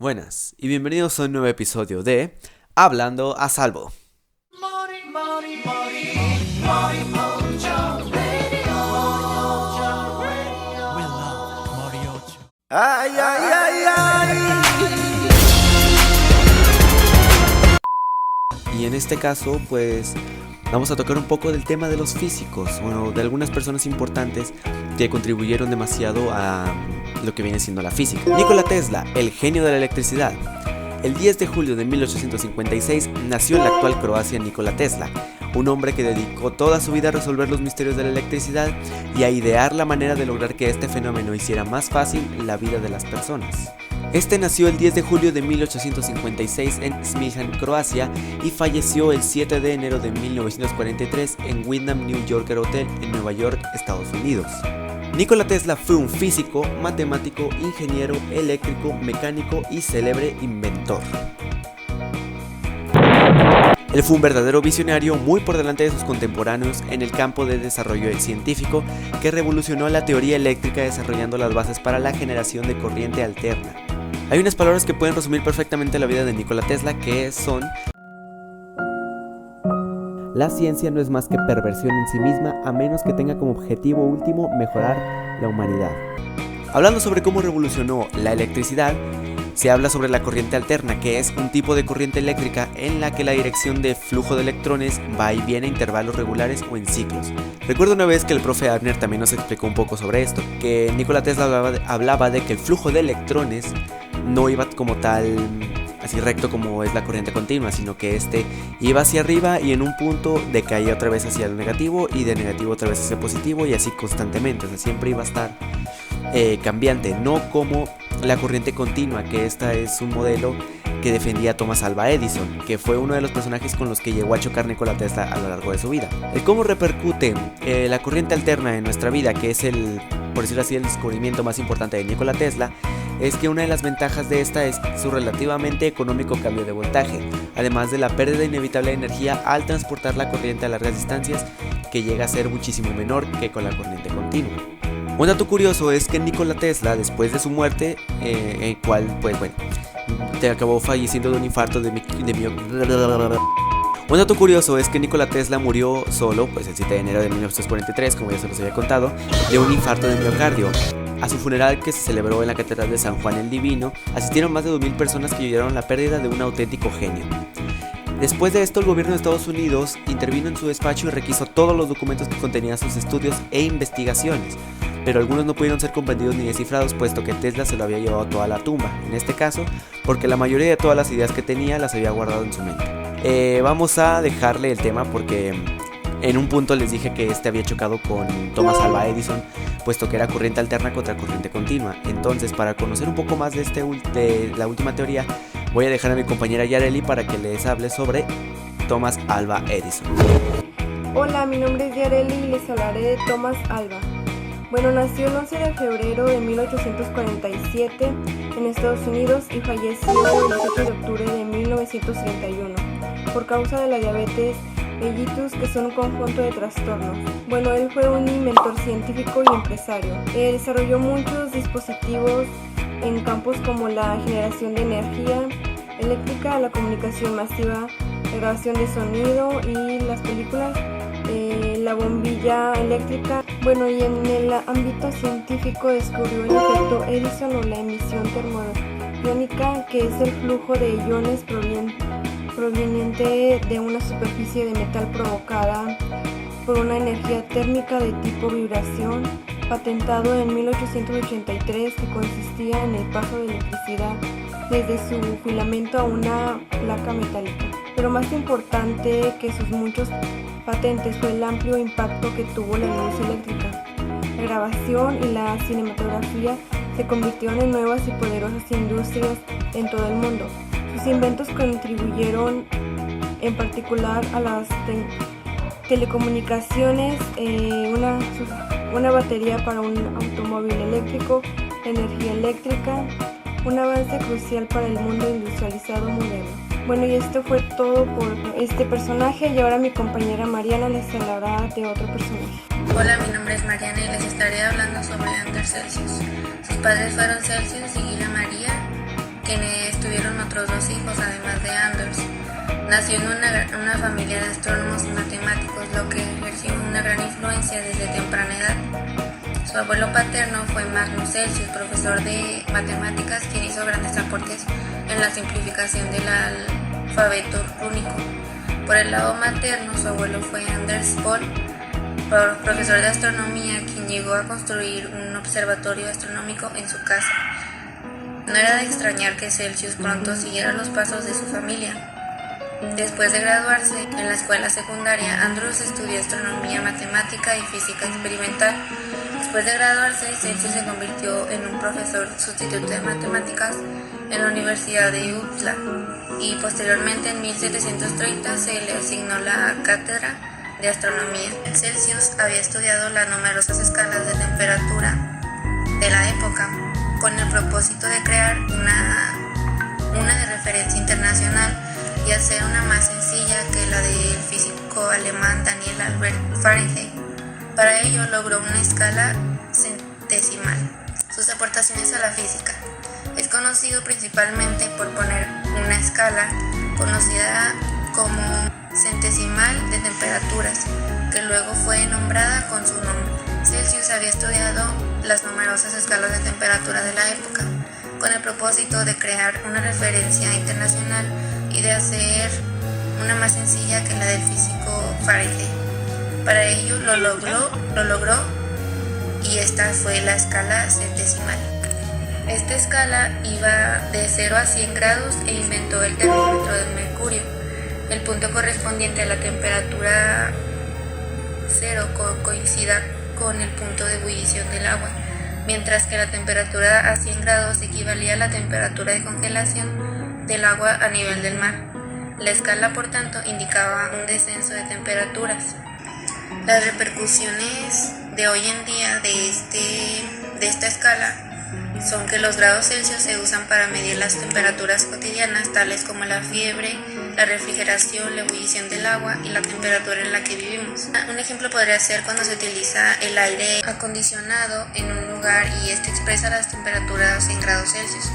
Buenas y bienvenidos a un nuevo episodio de Hablando a Salvo. Ay, ay, ay, ay. Y en este caso, pues vamos a tocar un poco del tema de los físicos, de algunas personas importantes que contribuyeron demasiado a lo que viene siendo la física. Nikola Tesla, el genio de la electricidad. El 10 de julio de 1856 nació en la actual Croacia Nikola Tesla, un hombre que dedicó toda su vida a resolver los misterios de la electricidad y a idear la manera de lograr que este fenómeno hiciera más fácil la vida de las personas. Este nació el 10 de julio de 1856 en Smiljan, Croacia, y falleció el 7 de enero de 1943 en Wyndham New Yorker Hotel en Nueva York, Estados Unidos. Nikola Tesla fue un físico, matemático, ingeniero, eléctrico, mecánico y célebre inventor. Él fue un verdadero visionario, muy por delante de sus contemporáneos en el campo de desarrollo científico, que revolucionó la teoría eléctrica desarrollando las bases para la generación de corriente alterna. Hay unas palabras que pueden resumir perfectamente la vida de Nikola Tesla, que son: la ciencia no es más que perversión en sí misma, a menos que tenga como objetivo último mejorar la humanidad. Hablando sobre cómo revolucionó la electricidad, se habla sobre la corriente alterna, que es un tipo de corriente eléctrica en la que la dirección de flujo de electrones va y viene a intervalos regulares o en ciclos. Recuerdo una vez que el profe Abner también nos explicó un poco sobre esto, que Nikola Tesla hablaba de que el flujo de electrones no iba como tal así recto como es la corriente continua, sino que este iba hacia arriba y en un punto decaía otra vez hacia el negativo y de negativo otra vez hacia positivo y así constantemente, o sea, siempre iba a estar cambiante, no como la corriente continua, que esta es un modelo que defendía Thomas Alva Edison, que fue uno de los personajes con los que llegó a chocar Nikola Tesla a lo largo de su vida. El cómo repercute la corriente alterna en nuestra vida, que es por decirlo así, el descubrimiento más importante de Nikola Tesla, es que una de las ventajas de esta es su relativamente económico cambio de voltaje, además de la pérdida inevitable de energía al transportar la corriente a largas distancias, que llega a ser muchísimo menor que con la corriente continua. Un dato curioso es que Nikola Tesla, después de su muerte, el cual, acabó falleciendo de un infarto de miocardio. Un dato curioso es que Nikola Tesla murió solo, el 7 de enero de 1943, como ya se los había contado, de un infarto de miocardio. A su funeral, que se celebró en la Catedral de San Juan el Divino, asistieron más de 2.000 personas que lloraron la pérdida de un auténtico genio. Después de esto, el gobierno de Estados Unidos intervino en su despacho y requisó todos los documentos que contenían sus estudios e investigaciones, pero algunos no pudieron ser comprendidos ni descifrados, puesto que Tesla se lo había llevado toda a la tumba, en este caso, porque la mayoría de todas las ideas que tenía las había guardado en su mente. Vamos a dejarle el tema porque en un punto les dije que había chocado con Thomas Alva Edison, puesto que era corriente alterna contra corriente continua. Entonces, para conocer un poco más de la última teoría, voy a dejar a mi compañera Yareli para que les hable sobre Thomas Alva Edison. Hola, mi nombre es Yareli y les hablaré de Thomas Alva. Nació el 11 de febrero de 1847 en Estados Unidos y falleció el 7 de octubre de 1931 por causa de la diabetes mellitus, que son un conjunto de trastornos. Él fue un inventor científico y empresario. Desarrolló muchos dispositivos en campos como la generación de energía eléctrica, la comunicación masiva, la grabación de sonido y las películas, la bombilla eléctrica. Y en el ámbito científico descubrió el efecto Edison o la emisión termoiónica, que es el flujo de iones proveniente de una superficie de metal provocada por una energía térmica de tipo vibración, patentado en 1883, que consistía en el paso de electricidad desde su filamento a una placa metálica. Pero más importante que sus muchos patentes fue el amplio impacto que tuvo la luz eléctrica. La grabación y la cinematografía se convirtieron en nuevas y poderosas industrias en todo el mundo. Sus inventos contribuyeron en particular a las telecomunicaciones, una batería para un automóvil eléctrico, la energía eléctrica, un avance crucial para el mundo industrializado moderno. Y esto fue todo por este personaje, y ahora mi compañera Mariana les hablará de otro personaje. Hola, mi nombre es Mariana y les estaré hablando sobre Anders Celsius. Sus padres fueron Celsius y Gila María quienes tuvieron otros 2 hijos además de Anders. Nació en una familia de astrónomos y matemáticos, lo que ejerció una gran influencia desde temprana edad. Su abuelo paterno fue Magnus Celsius, profesor de matemáticas, quien hizo grandes aportes en la simplificación del alfabeto rúnico. Por el lado materno, su abuelo fue Anders Bohr, profesor de astronomía, quien llegó a construir un observatorio astronómico en su casa. No era de extrañar que Celsius pronto siguiera los pasos de su familia. Después de graduarse en la escuela secundaria, Andrews estudió astronomía, matemática y física experimental. Después de graduarse, Celsius se convirtió en un profesor sustituto de matemáticas en la Universidad de Uppsala y posteriormente en 1730 se le asignó la cátedra de astronomía. Celsius había estudiado las numerosas escalas de temperatura de la época con el propósito de crear una de referencia internacional y hacer una más sencilla que la del físico alemán Daniel Albert Fahrenheit. Para ello logró una escala centesimal. Sus aportaciones a la física. Es conocido principalmente por poner una escala conocida como centesimal de temperaturas, que luego fue nombrada con su nombre. Celsius había estudiado las numerosas escalas de temperatura de la época, con el propósito de crear una referencia internacional y de hacer una más sencilla que la del físico Fahrenheit. Para ello lo logró y esta fue la escala centesimal. Esta escala iba de 0 a 100 grados e inventó el termómetro de mercurio. El punto correspondiente a la temperatura 0 coincida con el punto de ebullición del agua, mientras que la temperatura a 100 grados equivalía a la temperatura de congelación del agua a nivel del mar. La escala, por tanto, indicaba un descenso de temperaturas. Las repercusiones de hoy en día de esta escala son que los grados Celsius se usan para medir las temperaturas cotidianas, tales como la fiebre, la refrigeración, la ebullición del agua y la temperatura en la que vivimos. Un ejemplo podría ser cuando se utiliza el aire acondicionado en un lugar y este expresa las temperaturas en grados Celsius.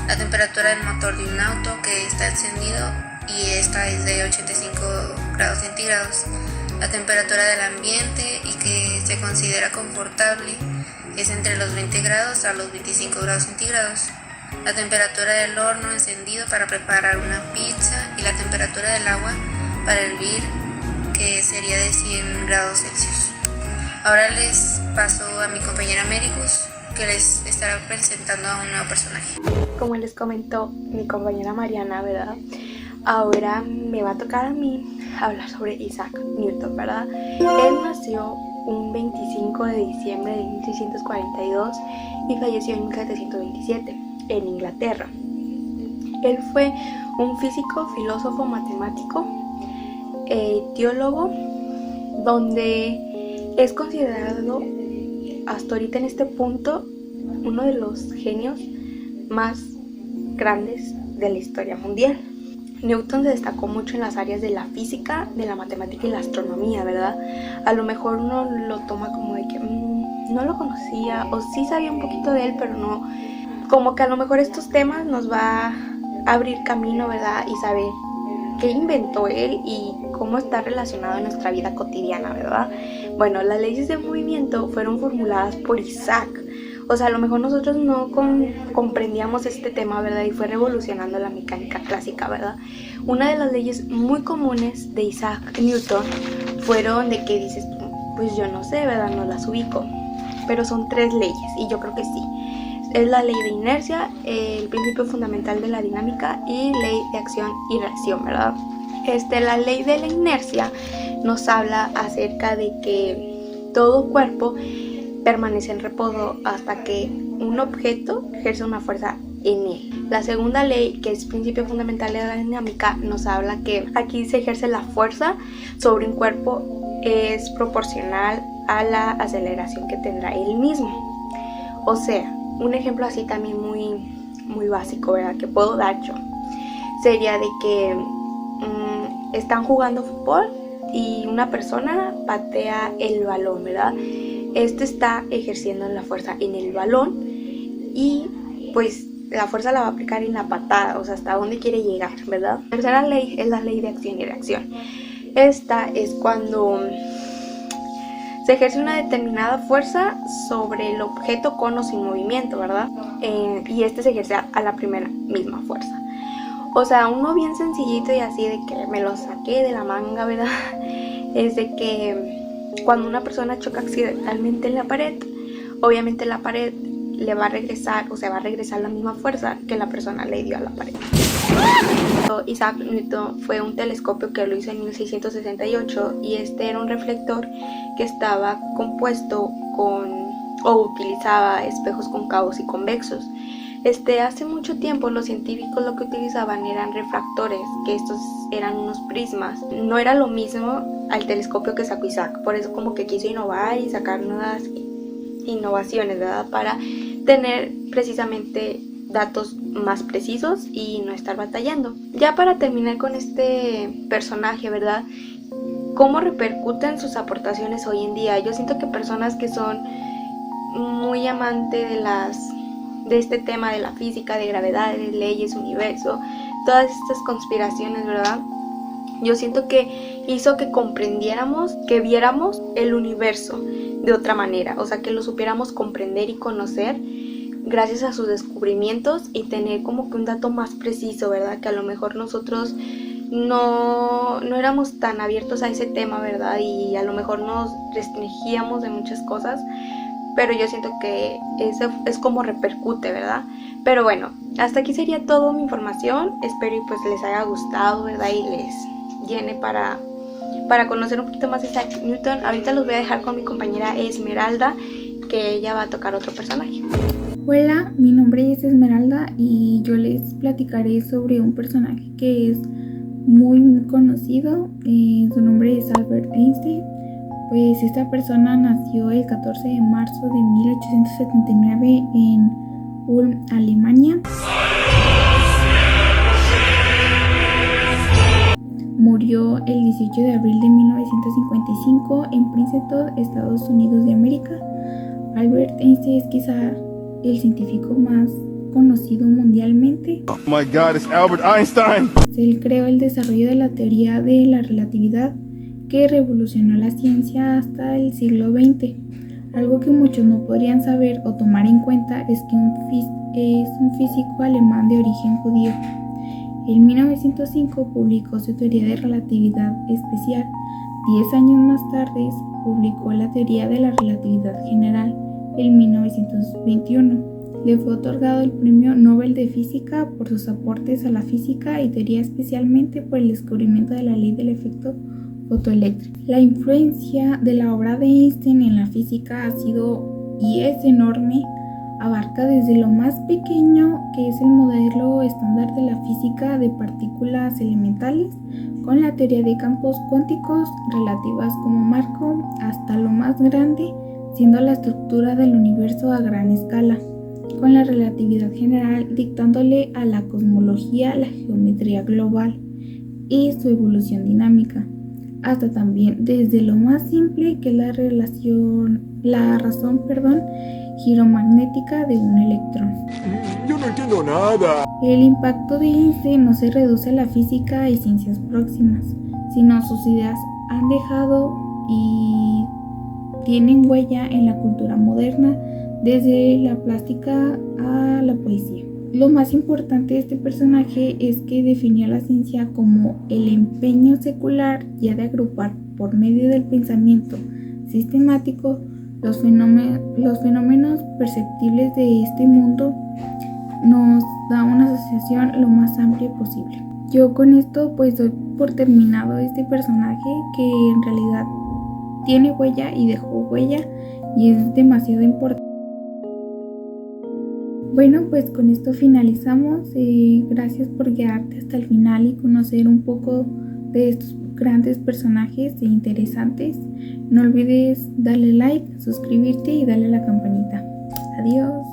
La temperatura del motor de un auto que está encendido y esta es de 85 grados centígrados. La temperatura del ambiente y que se considera confortable es entre los 20 grados a los 25 grados centígrados. La temperatura del horno encendido para preparar una pizza y la temperatura del agua para hervir, que sería de 100 grados Celsius. Ahora les paso a mi compañera Mericus, que les estará presentando a un nuevo personaje. Como les comentó mi compañera Mariana, ¿verdad? Ahora me va a tocar a mí hablar sobre Isaac Newton, ¿verdad? Él nació un 25 de diciembre de 1642 y falleció en 1727 en Inglaterra. Él fue un físico, filósofo, matemático, teólogo, donde es considerado hasta ahorita en este punto uno de los genios más grandes de la historia mundial. Newton se destacó mucho en las áreas de la física, de la matemática y la astronomía, ¿verdad? A lo mejor uno lo toma como de que no lo conocía o sí sabía un poquito de él, pero no, como que a lo mejor estos temas nos va a abrir camino, ¿verdad? Y saber qué inventó él y cómo está relacionado en nuestra vida cotidiana, ¿verdad? Bueno, las leyes de movimiento fueron formuladas por Isaac. O sea, a lo mejor nosotros no comprendíamos este tema, ¿verdad? Y fue revolucionando la mecánica clásica, ¿verdad? Una de las leyes muy comunes de Isaac Newton fueron de que dices, pues yo no sé, ¿verdad? No las ubico. Pero son 3 leyes y yo creo que sí. Es la ley de inercia, el principio fundamental de la dinámica y ley de acción y reacción, ¿verdad? La ley de la inercia nos habla acerca de que todo cuerpo permanece en reposo hasta que un objeto ejerce una fuerza en él. La segunda ley, que es principio fundamental de la dinámica, nos habla que aquí se ejerce la fuerza sobre un cuerpo es proporcional a la aceleración que tendrá él mismo. O sea, un ejemplo así también muy básico, ¿verdad? Que puedo dar yo. Sería de que están jugando fútbol y una persona patea el balón, ¿verdad? Este está ejerciendo la fuerza en el balón y pues la fuerza la va a aplicar en la patada, o sea, hasta dónde quiere llegar, ¿verdad? La tercera ley es la ley de acción y reacción. Esta es cuando se ejerce una determinada fuerza sobre el objeto con o sin movimiento, ¿verdad? Y este se ejerce a la primera misma fuerza. O sea, uno bien sencillito y así de que me lo saqué de la manga, ¿verdad? Es de que cuando una persona choca accidentalmente en la pared, obviamente la pared le va a regresar, o sea, va a regresar la misma fuerza que la persona le dio a la pared. Isaac Newton fue un telescopio que lo hizo en 1668 y este era un reflector que estaba compuesto o utilizaba espejos cóncavos y convexos. Hace mucho tiempo los científicos lo que utilizaban eran refractores, que estos eran unos prismas. No era lo mismo al telescopio que sacó Isaac, por eso como que quiso innovar y sacar nuevas innovaciones, ¿verdad? Para tener precisamente datos más precisos y no estar batallando. Ya para terminar con este personaje, ¿verdad? ¿Cómo repercuten sus aportaciones hoy en día? Yo siento que personas que son muy amantes de este tema de la física, de gravedad, de leyes, universo, todas estas conspiraciones, ¿verdad? Yo siento que hizo que comprendiéramos, que viéramos el universo de otra manera, o sea, que lo supiéramos comprender y conocer gracias a sus descubrimientos y tener como que un dato más preciso, ¿verdad? Que a lo mejor nosotros no éramos tan abiertos a ese tema, ¿verdad? Y a lo mejor nos restringíamos de muchas cosas, pero yo siento que eso es como repercute, ¿verdad? Pero bueno, hasta aquí sería toda mi información. Espero y pues les haya gustado, ¿verdad? Y les llene para conocer un poquito más de Isaac Newton. Ahorita los voy a dejar con mi compañera Esmeralda, que ella va a tocar otro personaje. Hola, mi nombre es Esmeralda y yo les platicaré sobre un personaje que es muy conocido. Su nombre es Albert Einstein. Pues esta persona nació el 14 de marzo de 1879 en Ulm, Alemania. Murió el 18 de abril de 1955 en Princeton, Estados Unidos de América. Albert Einstein es quizá el científico más conocido mundialmente. Oh my God, it's Albert Einstein. Él creó el desarrollo de la teoría de la relatividad, que revolucionó la ciencia hasta el siglo XX. Algo que muchos no podrían saber o tomar en cuenta es que es un físico alemán de origen judío. En 1905 publicó su teoría de relatividad especial. 10 años más tarde publicó la teoría de la relatividad general. En 1921 le fue otorgado el Premio Nobel de Física por sus aportes a la física y teoría, especialmente por el descubrimiento de la ley del efecto fotoeléctrico. La influencia de la obra de Einstein en la física ha sido y es enorme. Abarca desde lo más pequeño, que es el modelo estándar de la física de partículas elementales, con la teoría de campos cuánticos relativas como marco, hasta lo más grande, siendo la estructura del universo a gran escala, con la relatividad general dictándole a la cosmología la geometría global y su evolución dinámica, hasta también desde lo más simple, que es la razón giromagnética de un electrón. Yo no entiendo nada. El impacto de Einstein no se reduce a la física y ciencias próximas, sino sus ideas han dejado y tienen huella en la cultura moderna, desde la plástica a la poesía. Lo más importante de este personaje es que definió la ciencia como el empeño secular ya de agrupar por medio del pensamiento sistemático los fenómenos perceptibles de este mundo. Nos da una asociación lo más amplia posible. Yo con esto pues doy por terminado este personaje, que en realidad tiene huella y dejó huella y es demasiado importante. Bueno, pues con esto finalizamos. Gracias por quedarte hasta el final y conocer un poco de estos grandes personajes e interesantes. No olvides darle like, suscribirte y darle a la campanita. Adiós.